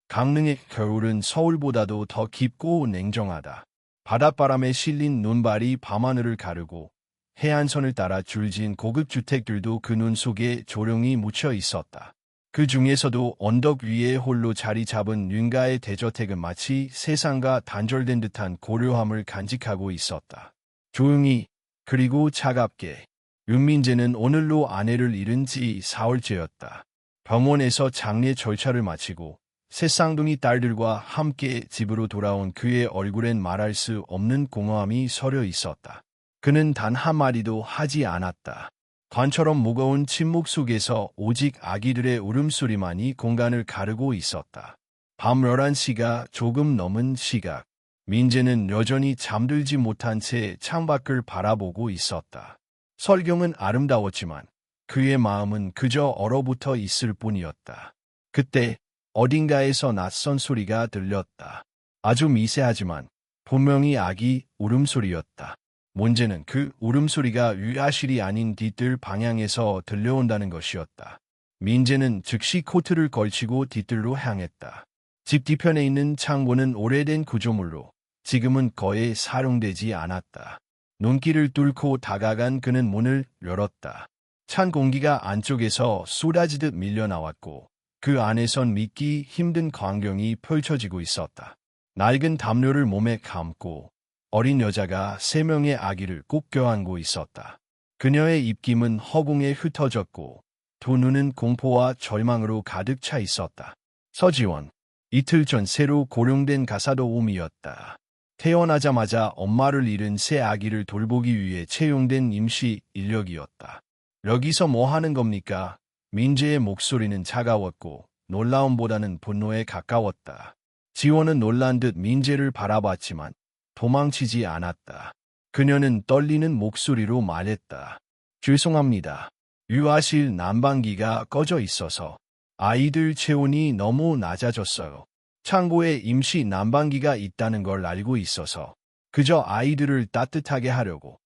강릉의 겨울은 서울보다도 더 깊고 냉정하다. 바닷바람에 실린 눈발이 밤하늘을 가르고 해안선을 따라 줄진 고급 주택들도 그 눈 속에 조용히 묻혀 있었다. 그 중에서도 언덕 위에 홀로 자리 잡은 윤가의 대저택은 마치 세상과 단절된 듯한 고요함을 간직하고 있었다. 조용히 그리고 차갑게. 윤민재는 오늘로 아내를 잃은 지 4월째였다. 병원에서 장례 절차를 마치고 새 쌍둥이 딸들과 함께 집으로 돌아온 그의 얼굴엔 말할 수 없는 공허함이 서려 있었다. 그는 단 한마디도 하지 않았다. 관처럼 무거운 침묵 속에서 오직 아기들의 울음소리만이 공간을 가르고 있었다. 밤 11시가 조금 넘은 시각. 민재는 여전히 잠들지 못한 채 창밖을 바라보고 있었다. 설경은 아름다웠지만 그의 마음은 그저 얼어붙어 있을 뿐이었다. 그때 어딘가에서 낯선 소리가 들렸다. 아주 미세하지만 분명히 아기 울음소리였다. 문제는 그 울음소리가 위아실이 아닌 뒤뜰 방향에서 들려온다는 것이었다. 민재는 즉시 코트를 걸치고 뒤뜰로 향했다. 집 뒤편에 있는 창고는 오래된 구조물로 지금은 거의 사용되지 않았다. 눈길을 뚫고 다가간 그는 문을 열었다. 찬 공기가 안쪽에서 쏟아지듯 밀려나왔고 그 안에선 믿기 힘든 광경이 펼쳐지고 있었다. 낡은 담요를 몸에 감고 어린 여자가 3명의 아기를 꼭 껴안고 있었다. 그녀의 입김은 허공에 흩어졌고 두 눈은 공포와 절망으로 가득 차 있었다. 서지원. 이틀 전 새로 고령된 가사도우미였다. 태어나자마자 엄마를 잃은 새 아기를 돌보기 위해 채용된 임시 인력이었다. 여기서 뭐 하는 겁니까? 민재의 목소리는 차가웠고 놀라움보다는 분노에 가까웠다. 지원은 놀란 듯 민재를 바라봤지만 도망치지 않았다. 그녀는 떨리는 목소리로 말했다. 죄송합니다. 유아실 난방기가 꺼져 있어서 아이들 체온이 너무 낮아졌어요. 창고에 임시 난방기가 있다는 걸 알고 있어서 그저 아이들을 따뜻하게 하려고.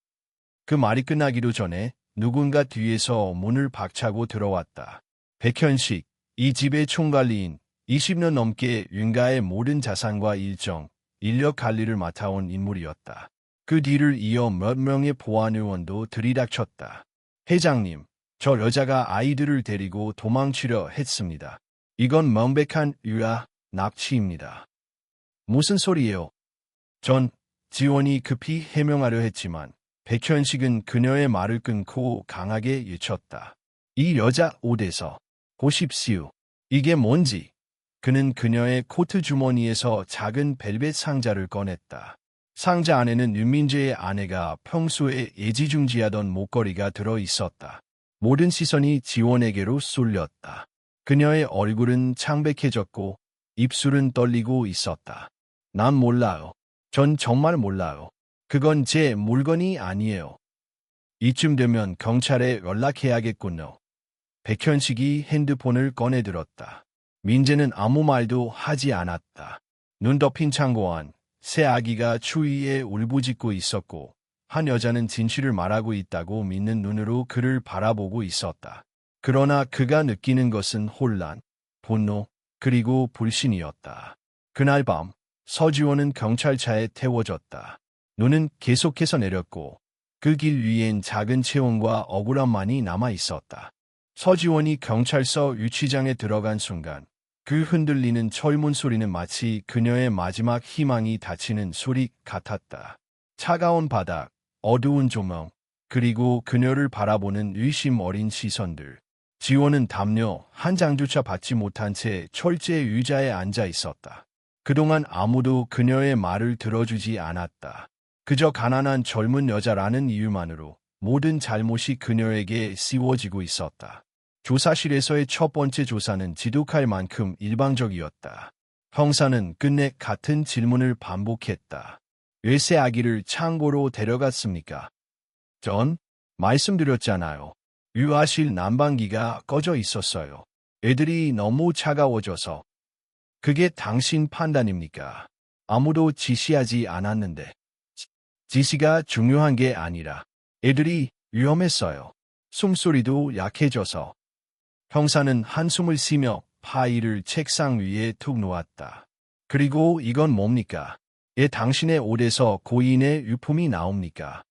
그 말이 끝나기도 전에 누군가 뒤에서 문을 박차고 들어왔다. 백현식, 이 집의 총관리인, 20년 넘게 윤가의 모든 자산과 일정, 인력 관리를 맡아온 인물이었다. 그 뒤를 이어 몇 명의 보안요원도 들이닥쳤다. 회장님, 저 여자가 아이들을 데리고 도망치려 했습니다. 이건 명백한 유아 납치입니다. 무슨 소리예요? 전 지원이 급히 해명하려 했지만 백현식은 그녀의 말을 끊고 강하게 외쳤다. 이 여자 옷에서 보십시오. 이게 뭔지. 그는 그녀의 코트 주머니에서 작은 벨벳 상자를 꺼냈다. 상자 안에는 윤민재의 아내가 평소에 애지중지하던 목걸이가 들어 있었다. 모든 시선이 지원에게로 쏠렸다. 그녀의 얼굴은 창백해졌고 입술은 떨리고 있었다. 난 몰라요. 전 정말 몰라요. 그건 제 물건이 아니에요. 이쯤 되면 경찰에 연락해야겠군요. 백현식이 핸드폰을 꺼내들었다. 민재는 아무 말도 하지 않았다. 눈 덮인 창고 안, 새 아기가 추위에 울부짖고 있었고 한 여자는 진실을 말하고 있다고 믿는 눈으로 그를 바라보고 있었다. 그러나 그가 느끼는 것은 혼란, 분노, 그리고 불신이었다. 그날 밤 서지원은 경찰차에 태워졌다. 눈은 계속해서 내렸고 그 길 위엔 작은 체온과 억울함만이 남아 있었다. 서지원이 경찰서 유치장에 들어간 순간 그 흔들리는 철문 소리는 마치 그녀의 마지막 희망이 닫히는 소리 같았다. 차가운 바닥, 어두운 조명, 그리고 그녀를 바라보는 의심 어린 시선들. 지원은 담요 한 장조차 받지 못한 채 철제 의자에 앉아 있었다. 그동안 아무도 그녀의 말을 들어주지 않았다. 그저 가난한 젊은 여자라는 이유만으로 모든 잘못이 그녀에게 씌워지고 있었다. 조사실에서의 첫 번째 조사는 지독할 만큼 일방적이었다. 형사는 끝내 같은 질문을 반복했다. 왜 새 아기를 창고로 데려갔습니까? 전 말씀드렸잖아요. 유아실 난방기가 꺼져 있었어요. 애들이 너무 차가워져서. 그게 당신 판단입니까? 아무도 지시하지 않았는데. 지시가 중요한 게 아니라 애들이 위험했어요. 숨소리도 약해져서. 형사는 한숨을 쉬며 파일을 책상 위에 툭 놓았다. 그리고 이건 뭡니까? 당신의 옷에서 고인의 유품이 나옵니까?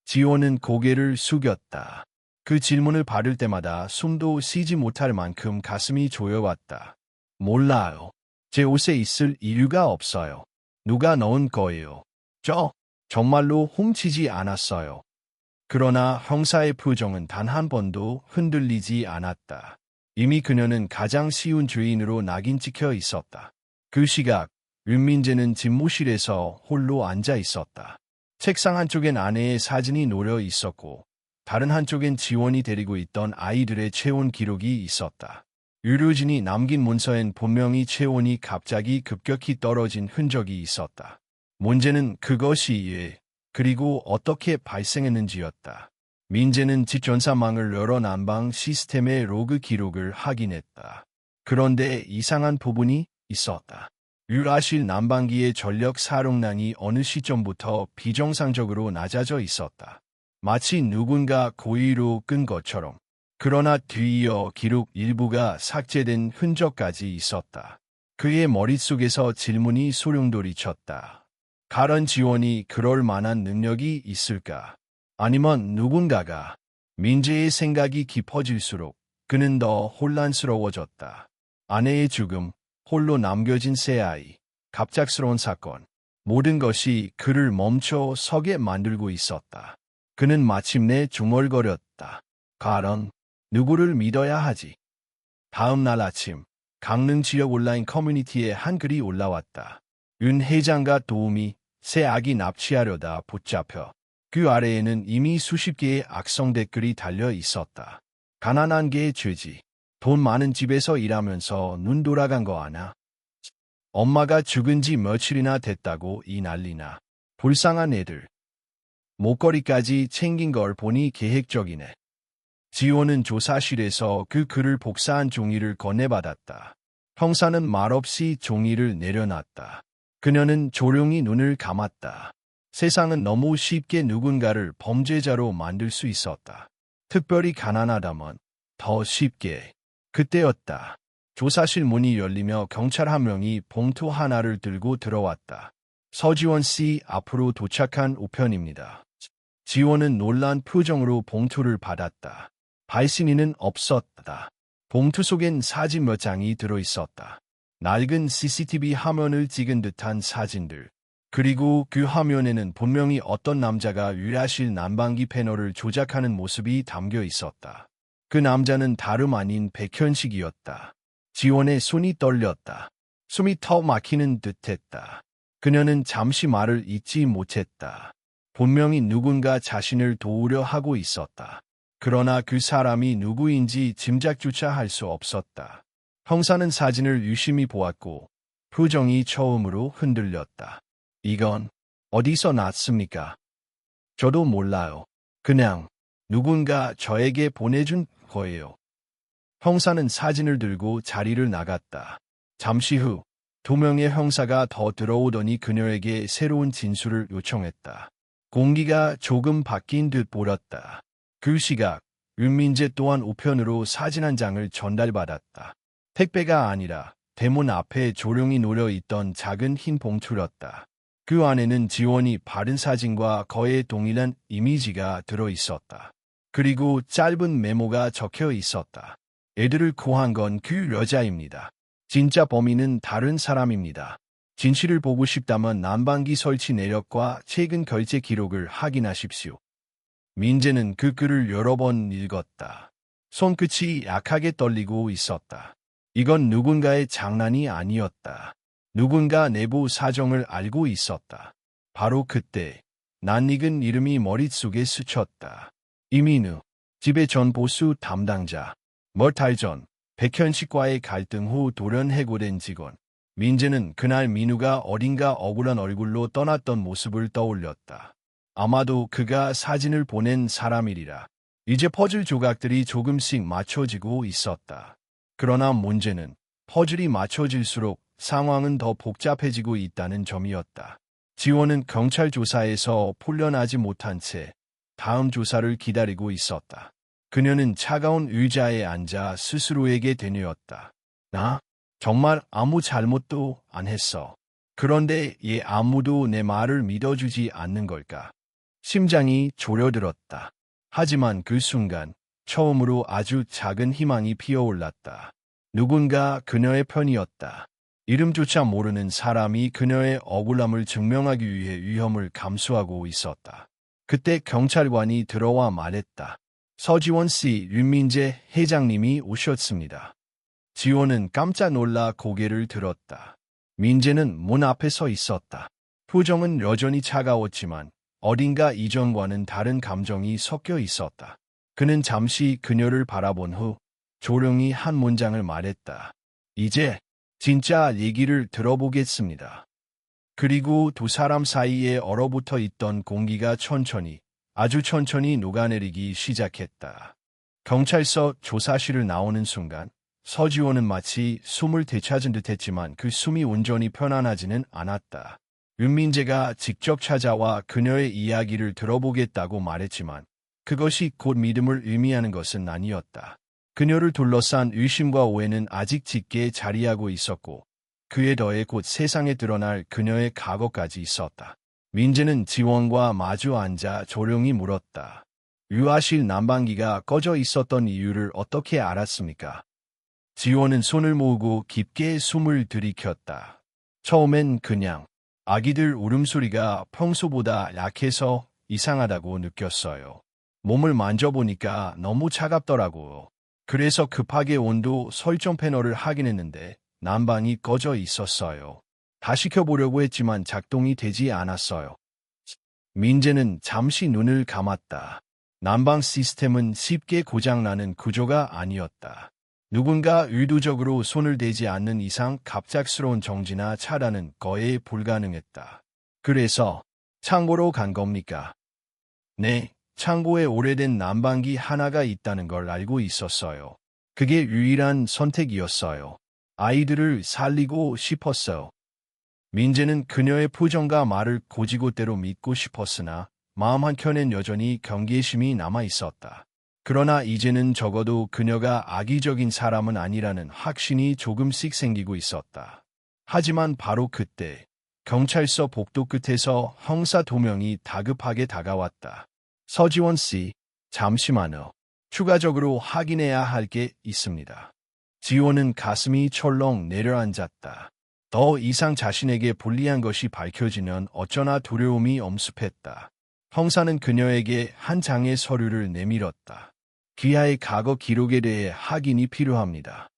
지호는 고개를 숙였다. 그 질문을 받을 때마다 숨도 쉬지 못할 만큼 가슴이 조여왔다. 몰라요. 제 옷에 있을 이유가 없어요. 누가 넣은 거예요? 정말로 훔치지 않았어요. 그러나 형사의 표정은 단 한 번도 흔들리지 않았다. 이미 그녀는 가장 쉬운 주인으로 낙인 찍혀 있었다. 그 시각, 윤민재는 집무실에서 홀로 앉아 있었다. 책상 한쪽엔 아내의 사진이 놓여 있었고, 다른 한쪽엔 지원이 데리고 있던 아이들의 체온 기록이 있었다. 의료진이 남긴 문서엔 분명히 체온이 갑자기 급격히 떨어진 흔적이 있었다. 문제는 그것이 왜, 그리고 어떻게 발생했는지였다. 민재는 집전사망을 열어 난방 시스템의 로그 기록을 확인했다. 그런데 이상한 부분이 있었다. 유라실 난방기의 전력 사용량이 어느 시점부터 비정상적으로 낮아져 있었다. 마치 누군가 고의로 끈 것처럼. 그러나 뒤이어 기록 일부가 삭제된 흔적까지 있었다. 그의 머릿속에서 질문이 소용돌이쳤다. 가런 지원이 그럴 만한 능력이 있을까? 아니면 누군가가? 민재의 생각이 깊어질수록 그는 더 혼란스러워졌다. 아내의 죽음, 홀로 남겨진 새 아이, 갑작스러운 사건, 모든 것이 그를 멈춰 서게 만들고 있었다. 그는 마침내 중얼거렸다. 가런, 누구를 믿어야 하지? 다음 날 아침, 강릉 지역 온라인 커뮤니티에 한 글이 올라왔다. 윤 회장과 도우미, 새 아기 납치하려다 붙잡혀. 그 아래에는 이미 수십 개의 악성 댓글이 달려 있었다. 가난한 게 죄지. 돈 많은 집에서 일하면서 눈 돌아간 거 아나? 엄마가 죽은 지 며칠이나 됐다고 이 난리나. 불쌍한 애들. 목걸이까지 챙긴 걸 보니 계획적이네. 지호는 조사실에서 그 글을 복사한 종이를 건네받았다. 형사는 말없이 종이를 내려놨다. 그녀는 조용히 눈을 감았다. 세상은 너무 쉽게 누군가를 범죄자로 만들 수 있었다. 특별히 가난하다면 더 쉽게. 그때였다. 조사실 문이 열리며 경찰 한 명이 봉투 하나를 들고 들어왔다. 서지원 씨 앞으로 도착한 우편입니다. 지원은 놀란 표정으로 봉투를 받았다. 발신인은 없었다. 봉투 속엔 사진 몇 장이 들어있었다. 낡은 CCTV 화면을 찍은 듯한 사진들. 그리고 그 화면에는 분명히 어떤 남자가 유라실 난방기 패널을 조작하는 모습이 담겨 있었다. 그 남자는 다름 아닌 백현식이었다. 지원의 손이 떨렸다. 숨이 턱 막히는 듯했다. 그녀는 잠시 말을 잇지 못했다. 분명히 누군가 자신을 도우려 하고 있었다. 그러나 그 사람이 누구인지 짐작조차 할 수 없었다. 형사는 사진을 유심히 보았고 표정이 처음으로 흔들렸다. 이건 어디서 났습니까? 저도 몰라요. 그냥 누군가 저에게 보내준 거예요. 형사는 사진을 들고 자리를 나갔다. 잠시 후 두 명의 형사가 더 들어오더니 그녀에게 새로운 진술을 요청했다. 공기가 조금 바뀐 듯 보였다. 그 시각 윤민재 또한 우편으로 사진 한 장을 전달받았다. 택배가 아니라 대문 앞에 조용히 놓여 있던 작은 흰 봉투였다. 그 안에는 지원이 바른 사진과 거의 동일한 이미지가 들어있었다. 그리고 짧은 메모가 적혀 있었다. 애들을 구한 건 그 여자입니다. 진짜 범인은 다른 사람입니다. 진실을 보고 싶다면 난방기 설치 내역과 최근 결제 기록을 확인하십시오. 민재는 그 글을 여러 번 읽었다. 손끝이 약하게 떨리고 있었다. 이건 누군가의 장난이 아니었다. 누군가 내부 사정을 알고 있었다. 바로 그때 낯익은 이름이 머릿속에 스쳤다. 이민우, 집의 전 보수 담당자. 몇 달 전 백현식과의 갈등 후 돌연해고된 직원. 민재는 그날 민우가 어딘가 억울한 얼굴로 떠났던 모습을 떠올렸다. 아마도 그가 사진을 보낸 사람이리라. 이제 퍼즐 조각들이 조금씩 맞춰지고 있었다. 그러나 문제는 퍼즐이 맞춰질수록 상황은 더 복잡해지고 있다는 점이었다. 지원은 경찰 조사에서 풀려나지 못한 채 다음 조사를 기다리고 있었다. 그녀는 차가운 의자에 앉아 스스로에게 되뇌었다. 나 정말 아무 잘못도 안 했어. 그런데 얘 아무도 내 말을 믿어주지 않는 걸까? 심장이 졸여들었다. 하지만 그 순간 처음으로 아주 작은 희망이 피어올랐다. 누군가 그녀의 편이었다. 이름조차 모르는 사람이 그녀의 억울함을 증명하기 위해 위험을 감수하고 있었다. 그때 경찰관이 들어와 말했다. 서지원 씨, 윤민재 회장님이 오셨습니다. 지원은 깜짝 놀라 고개를 들었다. 민재는 문 앞에 서 있었다. 표정은 여전히 차가웠지만 어딘가 이전과는 다른 감정이 섞여 있었다. 그는 잠시 그녀를 바라본 후 조용히 한 문장을 말했다. 이제 진짜 얘기를 들어보겠습니다. 그리고 두 사람 사이에 얼어붙어 있던 공기가 아주 천천히 녹아내리기 시작했다. 경찰서 조사실을 나오는 순간 서지호는 마치 숨을 되찾은 듯했지만 그 숨이 온전히 편안하지는 않았다. 윤민재가 직접 찾아와 그녀의 이야기를 들어보겠다고 말했지만 그것이 곧 믿음을 의미하는 것은 아니었다. 그녀를 둘러싼 의심과 오해는 아직 짙게 자리하고 있었고 그에 더해 곧 세상에 드러날 그녀의 과거까지 있었다. 민재는 지원과 마주 앉아 조용히 물었다. 유아실 난방기가 꺼져 있었던 이유를 어떻게 알았습니까? 지원은 손을 모으고 깊게 숨을 들이켰다. 처음엔 그냥 아기들 울음소리가 평소보다 약해서 이상하다고 느꼈어요. 몸을 만져보니까 너무 차갑더라고요. 그래서 급하게 온도 설정 패널을 확인했는데 난방이 꺼져 있었어요. 다시 켜보려고 했지만 작동이 되지 않았어요. 민재는 잠시 눈을 감았다. 난방 시스템은 쉽게 고장나는 구조가 아니었다. 누군가 의도적으로 손을 대지 않는 이상 갑작스러운 정지나 차단은 거의 불가능했다. 그래서 창고로 간 겁니까? 네, 창고에 오래된 난방기 하나가 있다는 걸 알고 있었어요. 그게 유일한 선택이었어요. 아이들을 살리고 싶었어요. 민재는 그녀의 표정과 말을 고지고대로 믿고 싶었으나 마음 한켠엔 여전히 경계심이 남아 있었다. 그러나 이제는 적어도 그녀가 악의적인 사람은 아니라는 확신이 조금씩 생기고 있었다. 하지만 바로 그때 경찰서 복도 끝에서 형사 2명이 다급하게 다가왔다. 서지원 씨, 잠시만요. 추가적으로 확인해야 할 게 있습니다. 지원은 가슴이 철렁 내려앉았다. 더 이상 자신에게 불리한 것이 밝혀지면 어쩌나 두려움이 엄습했다. 형사는 그녀에게 한 장의 서류를 내밀었다. 기아의 과거 기록에 대해 확인이 필요합니다.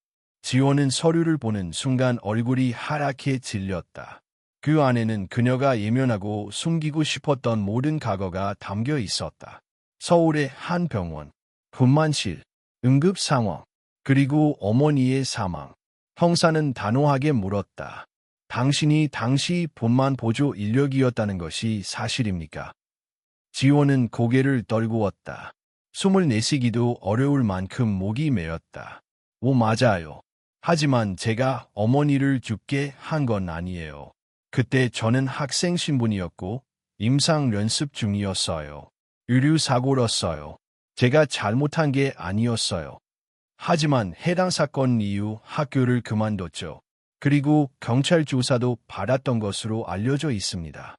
지원은 서류를 보는 순간 얼굴이 하얗게 질렸다. 그 안에는 그녀가 예면하고 숨기고 싶었던 모든 과거가 담겨 있었다. 서울의 한 병원, 분만실, 응급 상황, 그리고 어머니의 사망. 형사는 단호하게 물었다. 당신이 당시 분만 보조 인력이었다는 것이 사실입니까? 지원은 고개를 떨구었다. 숨을 내쉬기도 어려울 만큼 목이 메었다. 오, 맞아요. 하지만 제가 어머니를 죽게 한 건 아니에요. 그때 저는 학생 신분이었고 임상 연습 중이었어요. 의료사고였어요. 제가 잘못한 게 아니었어요. 하지만 해당 사건 이후 학교를 그만뒀죠. 그리고 경찰 조사도 받았던 것으로 알려져 있습니다.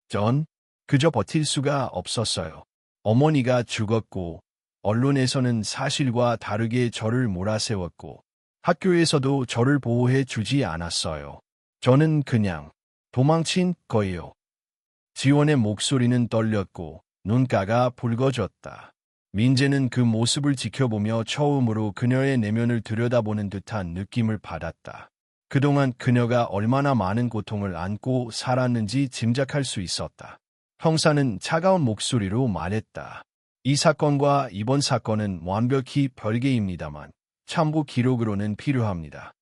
전 그저 버틸 수가 없었어요. 어머니가 죽었고 언론에서는 사실과 다르게 저를 몰아세웠고 학교에서도 저를 보호해 주지 않았어요. 저는 그냥 도망친 거예요. 지원의 목소리는 떨렸고 눈가가 붉어졌다. 민재는 그 모습을 지켜보며 처음으로 그녀의 내면을 들여다보는 듯한 느낌을 받았다. 그동안 그녀가 얼마나 많은 고통을 안고 살았는지 짐작할 수 있었다. 형사는 차가운 목소리로 말했다. 이 사건과 이번 사건은 완벽히 별개입니다만 참고 기록으로는 필요합니다.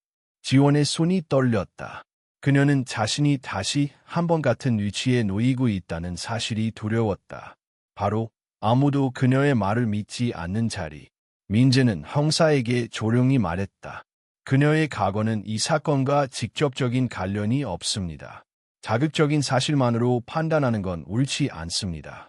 지원의 손이 떨렸다. 그녀는 자신이 다시 한 번 같은 위치에 놓이고 있다는 사실이 두려웠다. 바로 아무도 그녀의 말을 믿지 않는 자리. 민재는 형사에게 조용히 말했다. 그녀의 과거는 이 사건과 직접적인 관련이 없습니다. 자극적인 사실만으로 판단하는 건 옳지 않습니다.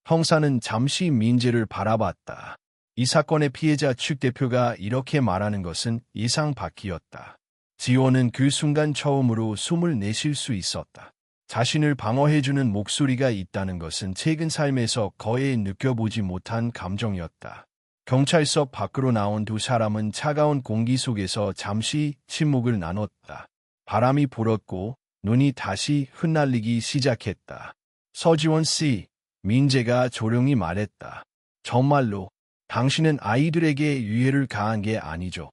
형사는 잠시 민재를 바라봤다. 이 사건의 피해자 측 대표가 이렇게 말하는 것은 예상 밖이었다. 지원은 그 순간 처음으로 숨을 내쉴 수 있었다. 자신을 방어해주는 목소리가 있다는 것은 최근 삶에서 거의 느껴보지 못한 감정이었다. 경찰서 밖으로 나온 두 사람은 차가운 공기 속에서 잠시 침묵을 나눴다. 바람이 불었고 눈이 다시 흩날리기 시작했다. 서지원 씨, 민재가 조용히 말했다. 정말로 당신은 아이들에게 유해를 가한 게 아니죠.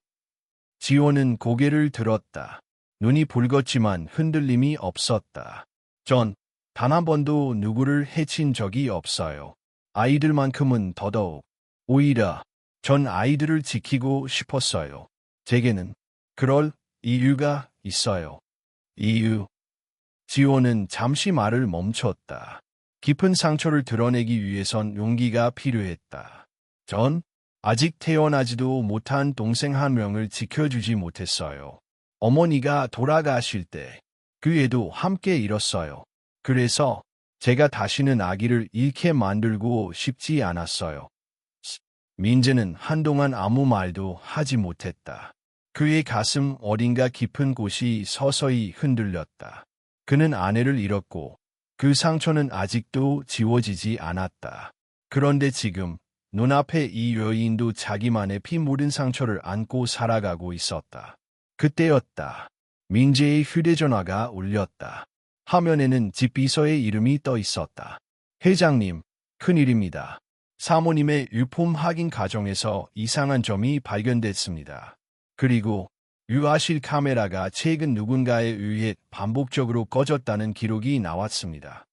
지원은 고개를 들었다. 눈이 붉었지만 흔들림이 없었다. 전 단 한 번도 누구를 해친 적이 없어요. 아이들만큼은 더더욱. 오히려 전 아이들을 지키고 싶었어요. 제게는 그럴 이유가 있어요. 이유. 지원은 잠시 말을 멈췄다. 깊은 상처를 드러내기 위해선 용기가 필요했다. 전 아직 태어나지도 못한 동생 한 명을 지켜주지 못했어요. 어머니가 돌아가실 때 그 애도 함께 잃었어요. 그래서 제가 다시는 아기를 잃게 만들고 싶지 않았어요. 민재는 한동안 아무 말도 하지 못했다. 그의 가슴 어딘가 깊은 곳이 서서히 흔들렸다. 그는 아내를 잃었고 그 상처는 아직도 지워지지 않았다. 그런데 지금 눈앞에 이 여인도 자기만의 피 묻은 상처를 안고 살아가고 있었다. 그때였다. 민재의 휴대전화가 울렸다. 화면에는 집 비서의 이름이 떠 있었다. 회장님, 큰일입니다. 사모님의 유품 확인 과정에서 이상한 점이 발견됐습니다. 그리고 유아실 카메라가 최근 누군가에 의해 반복적으로 꺼졌다는 기록이 나왔습니다.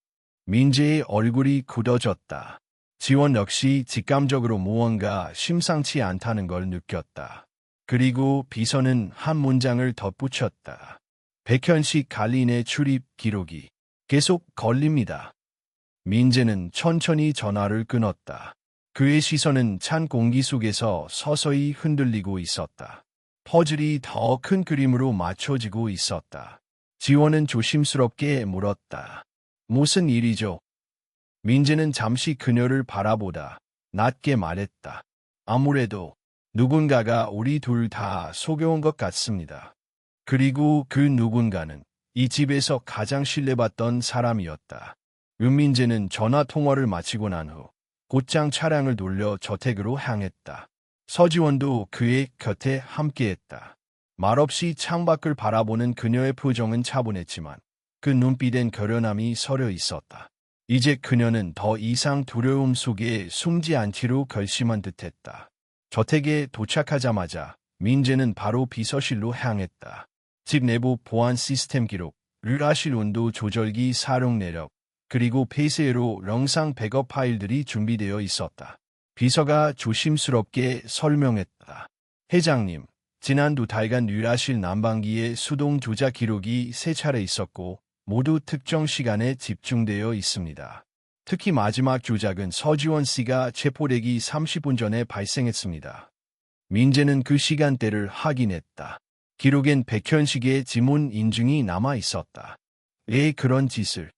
민재의 얼굴이 굳어졌다. 지원 역시 직감적으로 무언가 심상치 않다는 걸 느꼈다. 그리고 비서는 한 문장을 덧붙였다. 백현식 관리인의 출입 기록이 계속 걸립니다. 민재는 천천히 전화를 끊었다. 그의 시선은 찬 공기 속에서 서서히 흔들리고 있었다. 퍼즐이 더 큰 그림으로 맞춰지고 있었다. 지원은 조심스럽게 물었다. 무슨 일이죠? 민재는 잠시 그녀를 바라보다 낮게 말했다. 아무래도 누군가가 우리 둘 다 속여온 것 같습니다. 그리고 그 누군가는 이 집에서 가장 신뢰받던 사람이었다. 윤민재는 전화 통화를 마치고 난 후 곧장 차량을 돌려 저택으로 향했다. 서지원도 그의 곁에 함께했다. 말없이 창밖을 바라보는 그녀의 표정은 차분했지만 그 눈빛엔 결연함이 서려 있었다. 이제 그녀는 더 이상 두려움 속에 숨지 않기로 결심한 듯했다. 저택에 도착하자마자 민재는 바로 비서실로 향했다. 집 내부 보안 시스템 기록, 유아실 온도 조절기 사용 내역, 그리고 폐쇄로 영상 백업 파일들이 준비되어 있었다. 비서가 조심스럽게 설명했다. 회장님, 지난 2달간 유아실 난방기의 수동 조작 기록이 3차례 있었고 모두 특정 시간에 집중되어 있습니다. 특히 마지막 조작은 서지원 씨가 체포되기 30분 전에 발생했습니다. 민재는 그 시간대를 확인했다. 기록엔 백현식의 지문 인증이 남아 있었다. 왜 그런 짓을?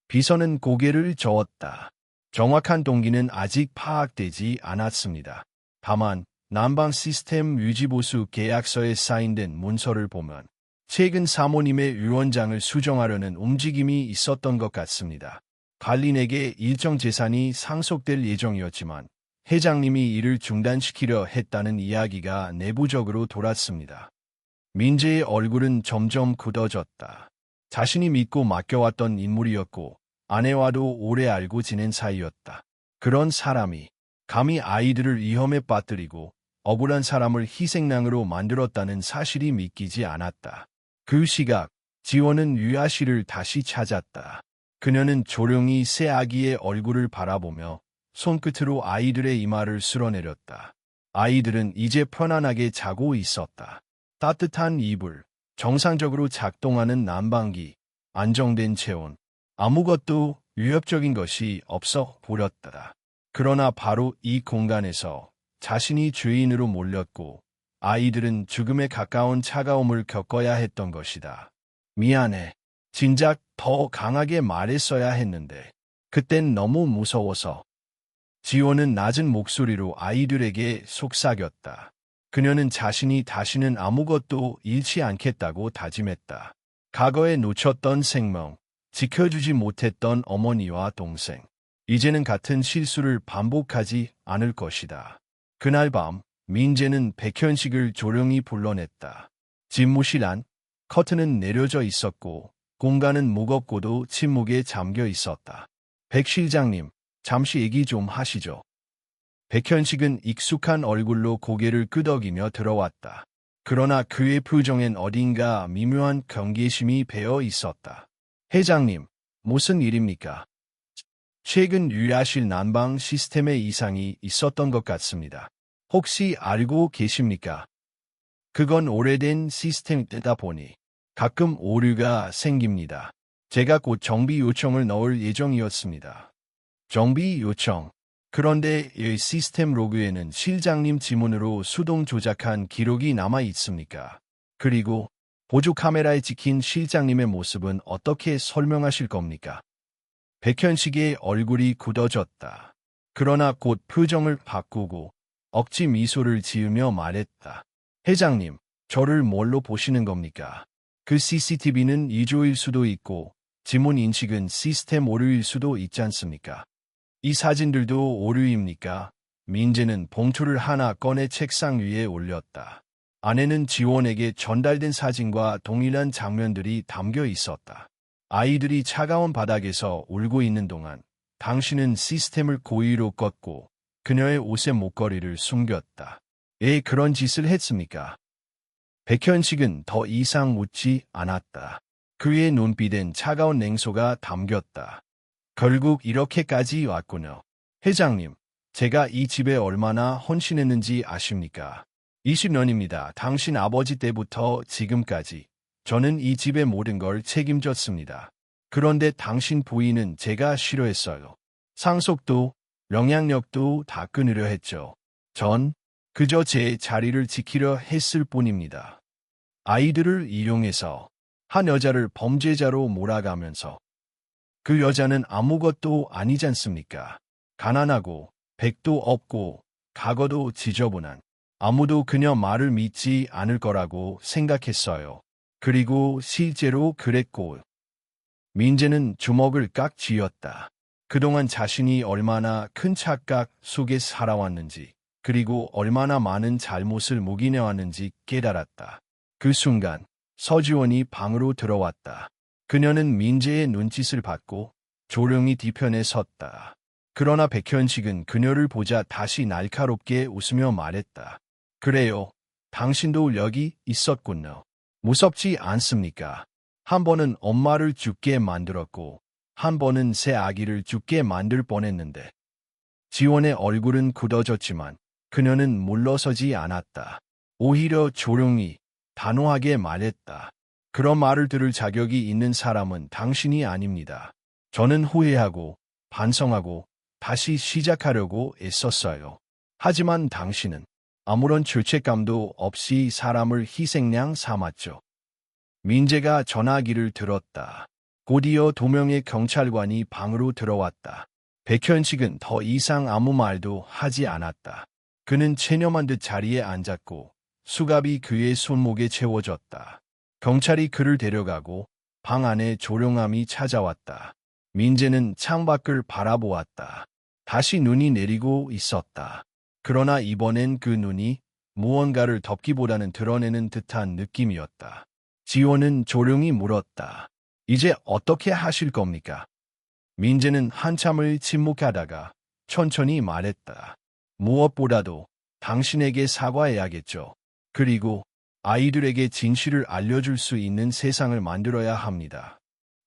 비서는 고개를 저었다. 정확한 동기는 아직 파악되지 않았습니다. 다만 난방 시스템 유지보수 계약서에 사인된 문서를 보면 최근 사모님의 유언장을 수정하려는 움직임이 있었던 것 같습니다. 관리인에게 일정 재산이 상속될 예정이었지만 회장님이 이를 중단시키려 했다는 이야기가 내부적으로 돌았습니다. 민재의 얼굴은 점점 굳어졌다. 자신이 믿고 맡겨왔던 인물이었고 아내와도 오래 알고 지낸 사이였다. 그런 사람이 감히 아이들을 위험에 빠뜨리고 억울한 사람을 희생양으로 만들었다는 사실이 믿기지 않았다. 그 시각 지원은 유아실을 다시 찾았다. 그녀는 조용히 새 아기의 얼굴을 바라보며 손끝으로 아이들의 이마를 쓸어내렸다. 아이들은 이제 편안하게 자고 있었다. 따뜻한 이불, 정상적으로 작동하는 난방기, 안정된 체온, 아무것도 위협적인 것이 없어 보였다. 그러나 바로 이 공간에서 자신이 죄인으로 몰렸고 아이들은 죽음에 가까운 차가움을 겪어야 했던 것이다. 미안해. 진작 더 강하게 말했어야 했는데 그땐 너무 무서워서. 지호는 낮은 목소리로 아이들에게 속삭였다. 그녀는 자신이 다시는 아무것도 잃지 않겠다고 다짐했다. 과거에 놓쳤던 생명, 지켜주지 못했던 어머니와 동생. 이제는 같은 실수를 반복하지 않을 것이다. 그날 밤, 민재는 백현식을 조용히 불러냈다. 집무실 안, 커튼은 내려져 있었고, 공간은 무겁고도 침묵에 잠겨 있었다. 백 실장님, 잠시 얘기 좀 하시죠. 백현식은 익숙한 얼굴로 고개를 끄덕이며 들어왔다. 그러나 그의 표정엔 어딘가 미묘한 경계심이 배어 있었다. 회장님, 무슨 일입니까? 최근 유야실 난방 시스템에 이상이 있었던 것 같습니다. 혹시 알고 계십니까? 그건 오래된 시스템이다 보니 가끔 오류가 생깁니다. 제가 곧 정비 요청을 넣을 예정이었습니다. 정비 요청. 그런데 이 시스템 로그에는 실장님 지문으로 수동 조작한 기록이 남아 있습니까? 그리고 보조 카메라에 찍힌 실장님의 모습은 어떻게 설명하실 겁니까? 백현식의 얼굴이 굳어졌다. 그러나 곧 표정을 바꾸고 억지 미소를 지으며 말했다. 회장님, 저를 뭘로 보시는 겁니까? 그 CCTV는 이조일 수도 있고 지문 인식은 시스템 오류일 수도 있지 않습니까? 이 사진들도 오류입니까? 민재는 봉투를 하나 꺼내 책상 위에 올렸다. 안에는 지원에게 전달된 사진과 동일한 장면들이 담겨 있었다. 아이들이 차가운 바닥에서 울고 있는 동안 당신은 시스템을 고의로 껐고 그녀의 옷에 목걸이를 숨겼다. 왜 그런 짓을 했습니까? 백현식은 더 이상 묻지 않았다. 그의 눈빛엔 차가운 냉소가 담겼다. 결국 이렇게까지 왔군요. 회장님, 제가 이 집에 얼마나 헌신했는지 아십니까? 20년입니다. 당신 아버지 때부터 지금까지 저는 이 집의 모든 걸 책임졌습니다. 그런데 당신 부인은 제가 싫어했어요. 상속도, 영향력도 다 끊으려 했죠. 전 그저 제 자리를 지키려 했을 뿐입니다. 아이들을 이용해서 한 여자를 범죄자로 몰아가면서 그 여자는 아무것도 아니지 않습니까? 가난하고 백도 없고 과거도 지저분한 아무도 그녀 말을 믿지 않을 거라고 생각했어요. 그리고 실제로 그랬고 민재는 주먹을 깍 쥐었다. 그동안 자신이 얼마나 큰 착각 속에 살아왔는지 그리고 얼마나 많은 잘못을 묵인해왔는지 깨달았다. 그 순간 서지원이 방으로 들어왔다. 그녀는 민재의 눈짓을 받고 조용히 뒤편에 섰다. 그러나 백현식은 그녀를 보자 다시 날카롭게 웃으며 말했다. 그래요. 당신도 여기 있었군요. 무섭지 않습니까? 한 번은 엄마를 죽게 만들었고 한 번은 새 아기를 죽게 만들 뻔했는데 지원의 얼굴은 굳어졌지만 그녀는 물러서지 않았다. 오히려 조용히 단호하게 말했다. 그런 말을 들을 자격이 있는 사람은 당신이 아닙니다. 저는 후회하고 반성하고 다시 시작하려고 애썼어요. 하지만 당신은 아무런 죄책감도 없이 사람을 희생양 삼았죠. 민재가 전화기를 들었다. 곧이어 2명의 경찰관이 방으로 들어왔다. 백현식은 더 이상 아무 말도 하지 않았다. 그는 체념한 듯 자리에 앉았고 수갑이 그의 손목에 채워졌다. 경찰이 그를 데려가고 방 안에 조용함이 찾아왔다. 민재는 창밖을 바라보았다. 다시 눈이 내리고 있었다. 그러나 이번엔 그 눈이 무언가를 덮기보다는 드러내는 듯한 느낌이었다. 지호는 조용히 물었다. 이제 어떻게 하실 겁니까? 민재는 한참을 침묵하다가 천천히 말했다. 무엇보다도 당신에게 사과해야겠죠. 그리고 아이들에게 진실을 알려줄 수 있는 세상을 만들어야 합니다.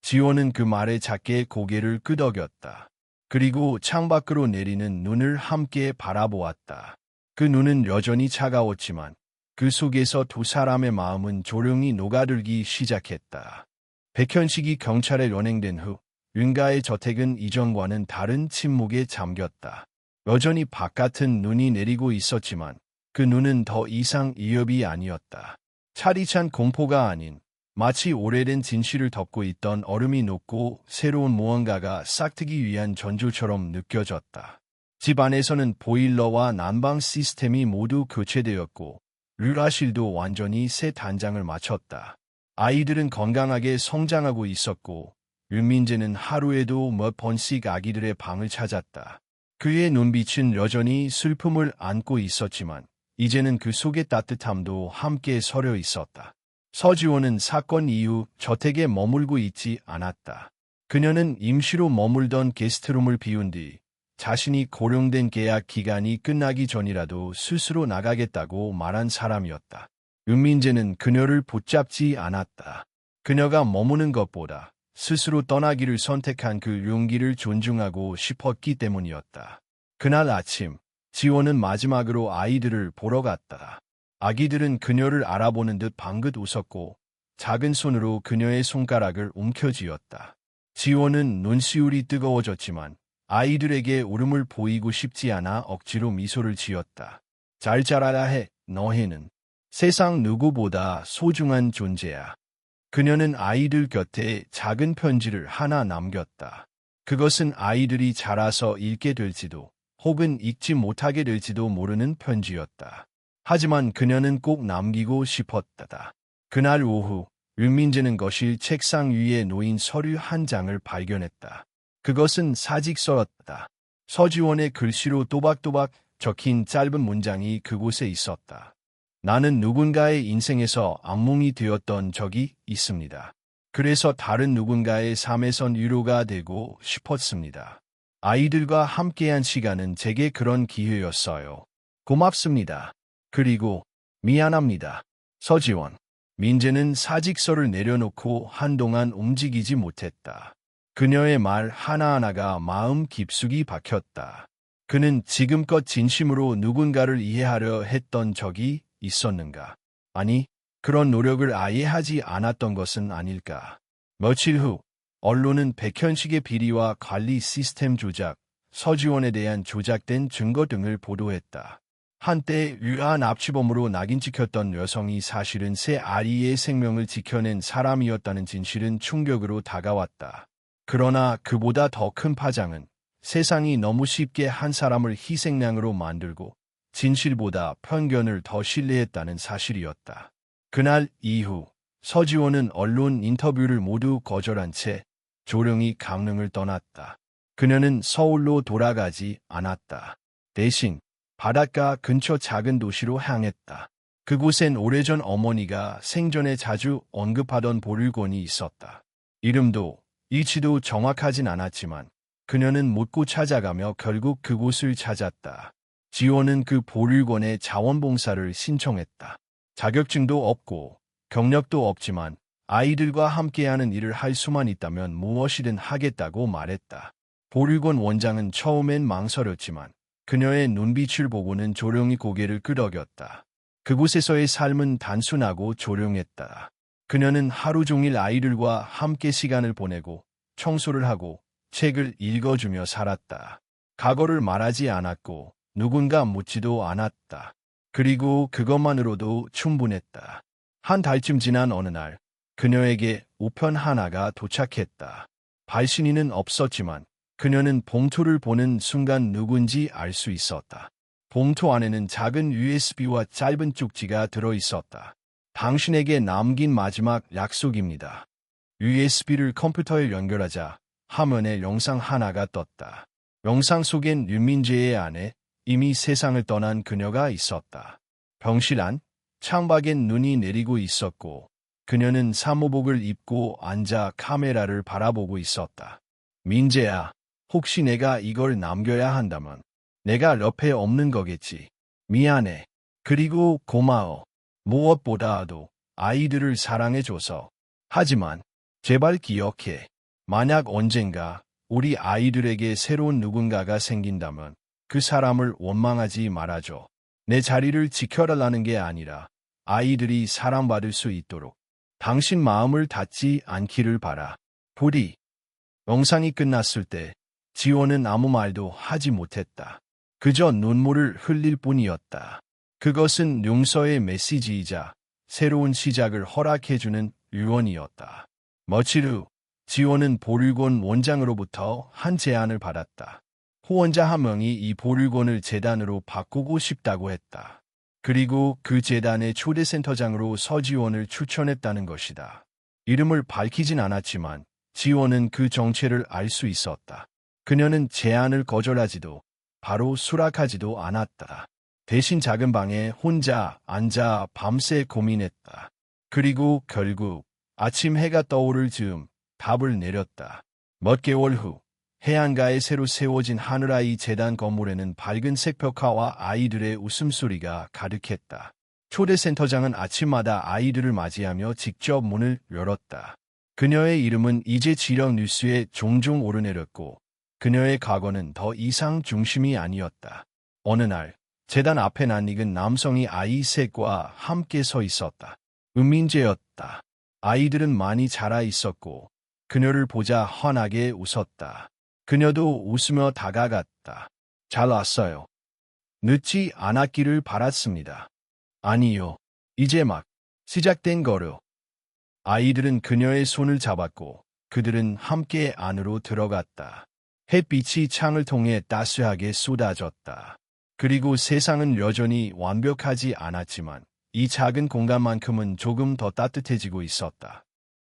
지호는 그 말에 작게 고개를 끄덕였다. 그리고 창밖으로 내리는 눈을 함께 바라보았다. 그 눈은 여전히 차가웠지만 그 속에서 두 사람의 마음은 조용히 녹아들기 시작했다. 백현식이 경찰에 연행된 후 윤가의 저택은 이전과는 다른 침묵에 잠겼다. 여전히 바깥은 눈이 내리고 있었지만 그 눈은 더 이상 위협이 아니었다. 차디찬 공포가 아닌 마치 오래된 진실을 덮고 있던 얼음이 녹고 새로운 무언가가 싹트기 위한 전조처럼 느껴졌다. 집 안에서는 보일러와 난방 시스템이 모두 교체되었고 르라실도 완전히 새 단장을 마쳤다. 아이들은 건강하게 성장하고 있었고 윤민재는 하루에도 몇 번씩 아기들의 방을 찾았다. 그의 눈빛은 여전히 슬픔을 안고 있었지만 이제는 그 속의 따뜻함도 함께 서려 있었다. 서지원은 사건 이후 저택에 머물고 있지 않았다. 그녀는 임시로 머물던 게스트룸을 비운 뒤 자신이 고령된 계약 기간이 끝나기 전이라도 스스로 나가겠다고 말한 사람이었다. 윤민재는 그녀를 붙잡지 않았다. 그녀가 머무는 것보다 스스로 떠나기를 선택한 그 용기를 존중하고 싶었기 때문이었다. 그날 아침, 지원은 마지막으로 아이들을 보러 갔다. 아기들은 그녀를 알아보는 듯 방긋 웃었고 작은 손으로 그녀의 손가락을 움켜쥐었다. 지원은 눈시울이 뜨거워졌지만 아이들에게 울음을 보이고 싶지 않아 억지로 미소를 지었다. 잘 자라야 해, 너희는. 세상 누구보다 소중한 존재야. 그녀는 아이들 곁에 작은 편지를 하나 남겼다. 그것은 아이들이 자라서 읽게 될지도 혹은 읽지 못하게 될지도 모르는 편지였다. 하지만 그녀는 꼭 남기고 싶었다. 그날 오후, 윤민재는 거실 책상 위에 놓인 서류 한 장을 발견했다. 그것은 사직서였다. 서지원의 글씨로 또박또박 적힌 짧은 문장이 그곳에 있었다. 나는 누군가의 인생에서 악몽이 되었던 적이 있습니다. 그래서 다른 누군가의 삶에선 위로가 되고 싶었습니다. 아이들과 함께한 시간은 제게 그런 기회였어요. 고맙습니다. 그리고 미안합니다. 서지원. 민재는 사직서를 내려놓고 한동안 움직이지 못했다. 그녀의 말 하나하나가 마음 깊숙이 박혔다. 그는 지금껏 진심으로 누군가를 이해하려 했던 적이 있었는가? 아니, 그런 노력을 아예 하지 않았던 것은 아닐까? 며칠 후, 언론은 백현식의 비리와 관리 시스템 조작, 서지원에 대한 조작된 증거 등을 보도했다. 한때 유아 납치범으로 낙인 찍혔던 여성이 사실은 새 아이의 생명을 지켜낸 사람이었다는 진실은 충격으로 다가왔다. 그러나 그보다 더 큰 파장은 세상이 너무 쉽게 한 사람을 희생양으로 만들고 진실보다 편견을 더 신뢰했다는 사실이었다. 그날 이후 서지원은 언론 인터뷰를 모두 거절한 채 조용히 강릉을 떠났다. 그녀는 서울로 돌아가지 않았다. 대신 바닷가 근처 작은 도시로 향했다. 그곳엔 오래전 어머니가 생전에 자주 언급하던 보물원이 있었다. 이름도 위치도 정확하진 않았지만 그녀는 묻고 찾아가며 결국 그곳을 찾았다. 지원은 그 보물원에 자원봉사를 신청했다. 자격증도 없고 경력도 없지만 아이들과 함께하는 일을 할 수만 있다면 무엇이든 하겠다고 말했다. 보물원 원장은 처음엔 망설였지만 그녀의 눈빛을 보고는 조용히 고개를 끄덕였다. 그곳에서의 삶은 단순하고 조용했다. 그녀는 하루 종일 아이들과 함께 시간을 보내고 청소를 하고 책을 읽어주며 살았다. 과거를 말하지 않았고 누군가 묻지도 않았다. 그리고 그것만으로도 충분했다. 한 달쯤 지난 어느 날 그녀에게 우편 하나가 도착했다. 발신인은 없었지만 그녀는 봉투를 보는 순간 누군지 알 수 있었다. 봉투 안에는 작은 USB와 짧은 쪽지가 들어있었다. 당신에게 남긴 마지막 약속입니다. USB를 컴퓨터에 연결하자 화면에 영상 하나가 떴다. 영상 속엔 윤민재의 아내, 이미 세상을 떠난 그녀가 있었다. 병실 안 창밖엔 눈이 내리고 있었고 그녀는 사무복을 입고 앉아 카메라를 바라보고 있었다. 민재야. 혹시 내가 이걸 남겨야 한다면 내가 옆에 없는 거겠지. 미안해. 그리고 고마워. 무엇보다도 아이들을 사랑해줘서. 하지만 제발 기억해. 만약 언젠가 우리 아이들에게 새로운 누군가가 생긴다면 그 사람을 원망하지 말아줘. 내 자리를 지켜달라는 게 아니라 아이들이 사랑받을 수 있도록 당신 마음을 닫지 않기를 바라. 부디. 영상이 끝났을 때 지원은 아무 말도 하지 못했다. 그저 눈물을 흘릴 뿐이었다. 그것은 용서의 메시지이자 새로운 시작을 허락해주는 유언이었다. 며칠 후 지원은 보물원 원장으로부터 한 제안을 받았다. 후원자 한 명이 이 보육원을 재단으로 바꾸고 싶다고 했다. 그리고 그 재단의 초대 센터장으로 서지원을 추천했다는 것이다. 이름을 밝히진 않았지만 지원은 그 정체를 알 수 있었다. 그녀는 제안을 거절하지도 바로 수락하지도 않았다. 대신 작은 방에 혼자 앉아 밤새 고민했다. 그리고 결국 아침 해가 떠오를 즈음 답을 내렸다. 몇 개월 후 해안가에 새로 세워진 하늘아이 재단 건물에는 밝은색 벽화와 아이들의 웃음소리가 가득했다. 초대 센터장은 아침마다 아이들을 맞이하며 직접 문을 열었다. 그녀의 이름은 이제 지역 뉴스에 종종 오르내렸고 그녀의 과거는 더 이상 중심이 아니었다. 어느 날 재단 앞에 낯익은 남성이 아이 셋과 함께 서 있었다. 은민재였다. 아이들은 많이 자라 있었고 그녀를 보자 환하게 웃었다. 그녀도 웃으며 다가갔다. 잘 왔어요. 늦지 않았기를 바랐습니다. 아니요. 이제 막 시작된 거요. 아이들은 그녀의 손을 잡았고 그들은 함께 안으로 들어갔다. 햇빛이 창을 통해 따스하게 쏟아졌다. 그리고 세상은 여전히 완벽하지 않았지만 이 작은 공간만큼은 조금 더 따뜻해지고 있었다.